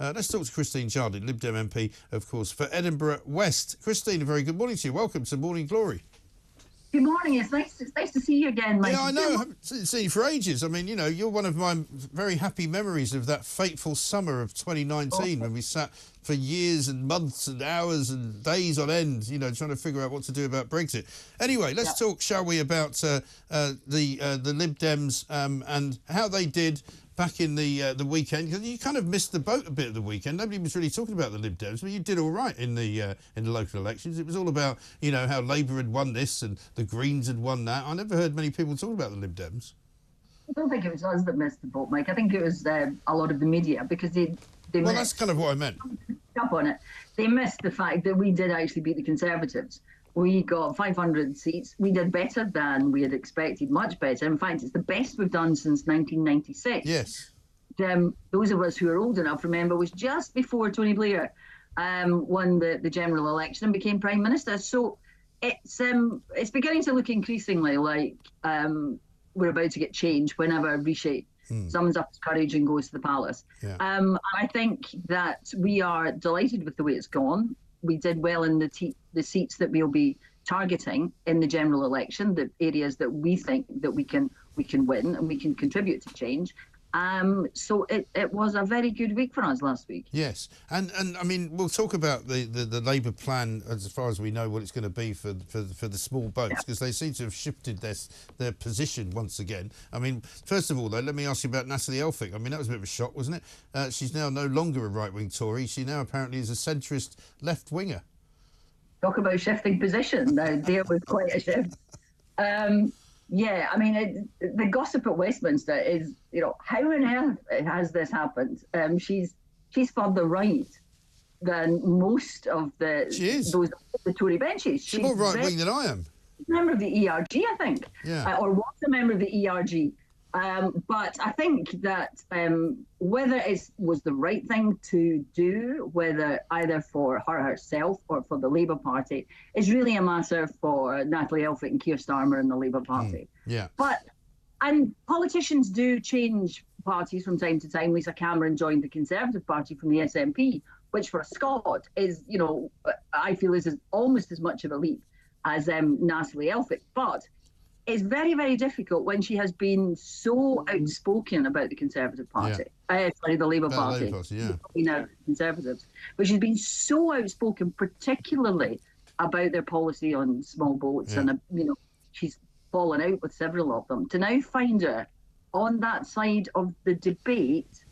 Let's talk to Christine Charding, Lib Dem MP, of course, for Edinburgh West. Christine, a very good morning to you. Welcome to Morning Glory. Good morning. It's nice to see you again, Mike. Yeah, I know. I haven't seen you for ages. I mean, you know, you're one of my very happy memories of that fateful summer of 2019 when we sat for years and months and hours and days on end, you know, trying to figure out what to do about Brexit. Anyway, let's talk, shall we, about the Lib Dems and how they did back in the weekend, because you kind of missed the boat a bit of the weekend. Nobody was really talking about the Lib Dems, but you did all right in the local elections. It was all about, you know, how Labour had won this and the Greens had won that. I never heard many people talk about the Lib Dems. I don't think it was us that missed the boat, Mike. I think it was a lot of the media, because they well, that's kind of what I meant. Up on it. They missed the fact that we did actually beat the Conservatives. We got 500 seats. We did better than we had expected, much better. In fact, it's the best we've done since 1996. Yes. Those of us who are old enough remember it was just before Tony Blair won the general election and became Prime Minister. So it's beginning to look increasingly like we're about to get change whenever Rishi summons up his courage and goes to the palace. Yeah. I think that we are delighted with the way it's gone. We did well in the seats that we'll be targeting in the general election, the areas that we think that we can win and we can contribute to change. So it was a very good week for us last week. Yes, and I mean, we'll talk about the Labour plan as far as we know what it's going to be for the small boats, because they seem to have shifted their position once again. I mean, first of all, though, let me ask you about Natalie Elphicke. I mean, that was a bit of a shock, wasn't it? She's now no longer a right-wing Tory. She now apparently is a centrist left-winger. Talk about shifting position. Now, there was quite a shift. Yeah, I mean, the gossip at Westminster is, you know, how on earth has this happened? She's further right than most of the Tory benches. She's more right wing than I am. She's a member of the ERG, I think, or was a member of the ERG. But I think that whether it was the right thing to do, whether either for her herself or for the Labour Party, is really a matter for Natalie Elphicke and Keir Starmer and the Labour Party. And politicians do change parties from time to time. Lisa Cameron joined the Conservative Party from the SNP, which for a Scot is, you know, I feel is almost as much of a leap as Natalie Elphicke. But it's very, very difficult when she has been so outspoken about the Conservative Party. The Labour Party. Conservatives. But she's been so outspoken, particularly about their policy on small boats. And, you know, she's fallen out with several of them. To now find her on that side of the debate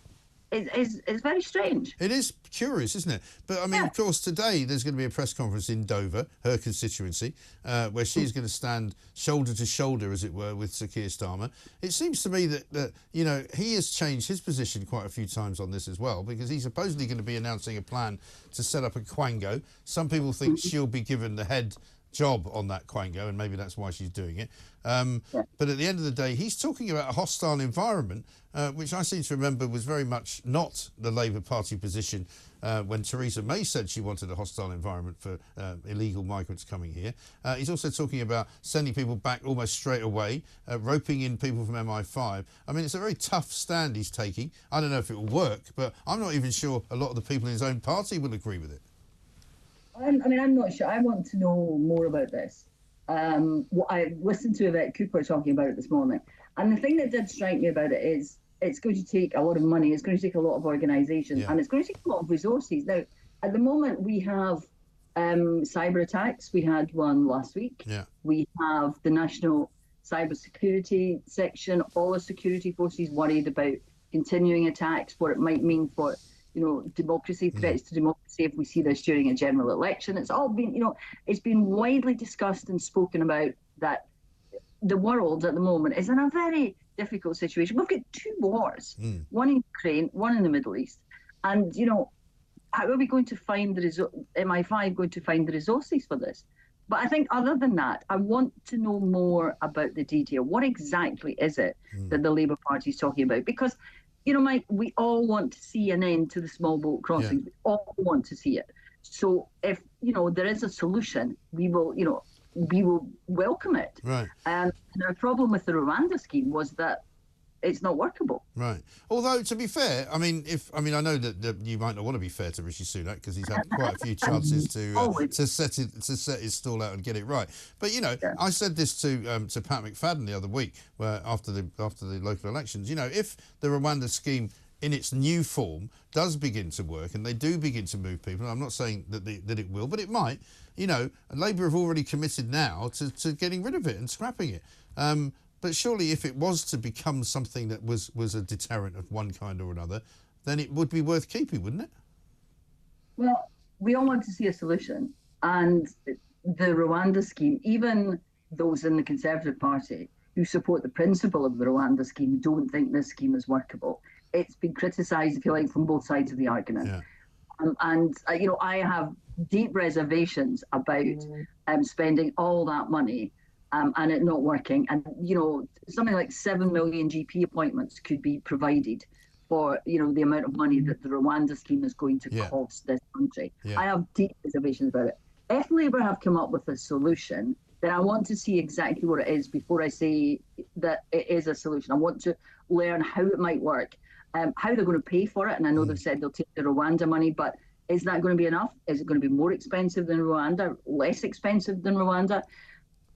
is very strange. It is curious, isn't it? But, I mean, of course, today there's going to be a press conference in Dover, her constituency, where she's going to stand shoulder to shoulder, as it were, with Sir Keir Starmer. It seems to me that, you know, he has changed his position quite a few times on this as well, because he's supposedly going to be announcing a plan to set up a Quango. Some people think she'll be given the head job on that Quango, and maybe that's why she's doing it. But at the end of the day, he's talking about a hostile environment, which I seem to remember was very much not the Labour Party position when Theresa May said she wanted a hostile environment for illegal migrants coming here. He's also talking about sending people back almost straight away, roping in people from MI5. I mean, it's a very tough stand he's taking. I don't know if it will work, but I'm not even sure a lot of the people in his own party will agree with it. I mean, I'm not sure. I want to know more about this. I listened to Yvette Cooper talking about it this morning. And the thing that did strike me about it is it's going to take a lot of money. It's going to take a lot of organisation. And it's going to take a lot of resources. Now, at the moment, we have cyber attacks. We had one last week. We have the National Cyber Security Section. All the security forces worried about continuing attacks, what it might mean for, you know, democracy, threats to democracy if we see this during a general election. It's all been, you know, it's been widely discussed and spoken about that the world at the moment is in a very difficult situation. We've got two wars, one in Ukraine, one in the Middle East. And, you know, how are we going to find MI5 going to find the resources for this? But I think other than that, I want to know more about the detail. What exactly is it that the Labour Party is talking about? Because, you know, Mike, we all want to see an end to the small boat crossings. We all want to see it. So if, you know, there is a solution, we will, you know, we will welcome it. Right. And our problem with the Rwanda scheme was that it's not workable. Right. Although, to be fair, I mean, I know that you might not want to be fair to Rishi Sunak because he's had quite a few chances to set his stall out and get it right. But I said this to Pat McFadden the other week, where after the local elections, if the Rwanda scheme in its new form does begin to work and they do begin to move people, I'm not saying that it will, but it might. Labour have already committed now to getting rid of it and scrapping it. But surely if it was to become something that was a deterrent of one kind or another, then it would be worth keeping, wouldn't it? Well, we all want to see a solution. And the Rwanda scheme, even those in the Conservative Party who support the principle of the Rwanda scheme don't think this scheme is workable. It's been criticised, if you like, from both sides of the argument. Yeah. I have deep reservations about spending all that money and it not working. And, something like 7 million GP appointments could be provided for, the amount of money that the Rwanda scheme is going to cost this country. Yeah. I have deep reservations about it. If Labour have come up with a solution, then I want to see exactly what it is before I say that it is a solution. I want to learn how it might work, how they're going to pay for it. And I know they've said they'll take the Rwanda money, but is that going to be enough? Is it going to be more expensive than Rwanda, less expensive than Rwanda?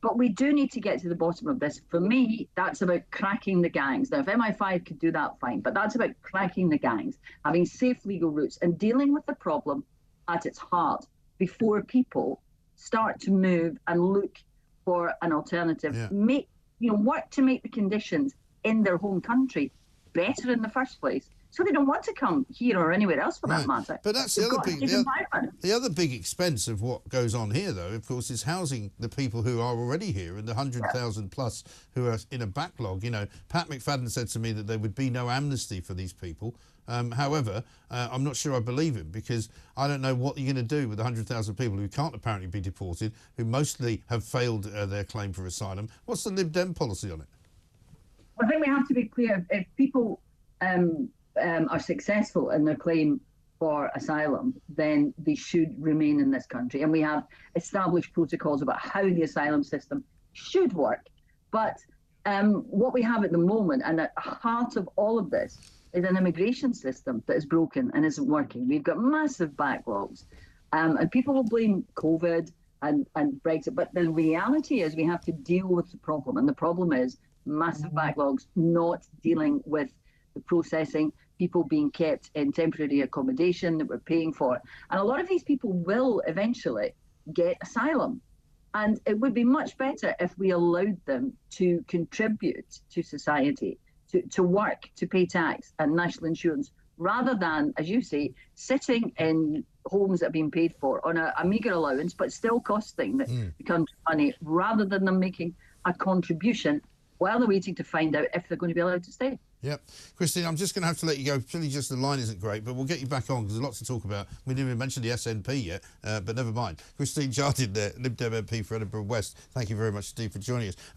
But we do need to get to the bottom of this. For me, that's about cracking the gangs. Now, if MI5 could do that, fine. But that's about cracking the gangs, having safe legal routes and dealing with the problem at its heart before people start to move and look for an alternative. Yeah. Work to make the conditions in their home country better in the first place, so they don't want to come here or anywhere else for that matter. But that's the other big expense of what goes on here, though, of course, is housing the people who are already here and the 100,000 plus who are in a backlog. Pat McFadden said to me that there would be no amnesty for these people. However, I'm not sure I believe him, because I don't know what you're going to do with 100,000 people who can't apparently be deported, who mostly have failed their claim for asylum. What's the Lib Dem policy on it? I think we have to be clear. If people are successful in their claim for asylum, then they should remain in this country. And we have established protocols about how the asylum system should work. But what we have at the moment, and at the heart of all of this, is an immigration system that is broken and isn't working. We've got massive backlogs. And people will blame COVID and Brexit. But the reality is we have to deal with the problem. And the problem is massive backlogs, not dealing with the processing, people being kept in temporary accommodation that we're paying for. And a lot of these people will eventually get asylum. And it would be much better if we allowed them to contribute to society, to work, to pay tax and national insurance, rather than, as you say, sitting in homes that are being paid for on a meagre allowance, but still costing the country money, rather than them making a contribution while they're waiting to find out if they're going to be allowed to stay. Yep. Christine, I'm just going to have to let you go. Purely just the line isn't great, but we'll get you back on because there's lots to talk about. We didn't even mention the SNP yet, but never mind. Christine Jardine there, Lib Dem MP for Edinburgh West. Thank you very much indeed for joining us.